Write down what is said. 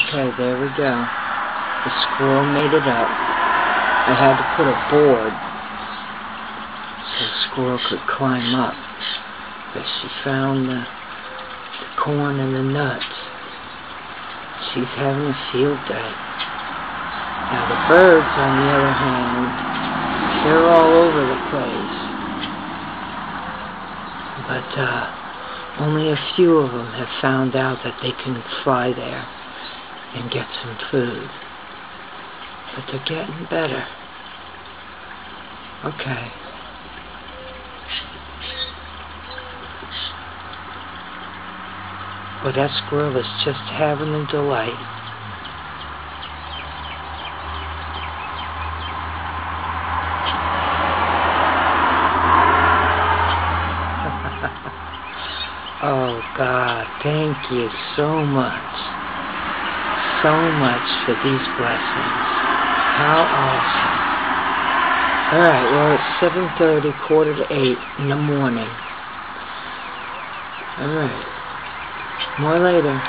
Okay, there we go. The squirrel made it up. I had to put a board so the squirrel could climb up. But she found the corn and the nuts. She's having a field day. Now the birds, on the other hand, they're all over the place. But only a few of them have found out that they can fly there and get some food. But they're getting better. Okay. Well, that squirrel is just having a delight. Oh, God, thank you so much. So much for these blessings. How awesome. Alright, well, it's 7:30, 7:45 in the morning. Alright. More later.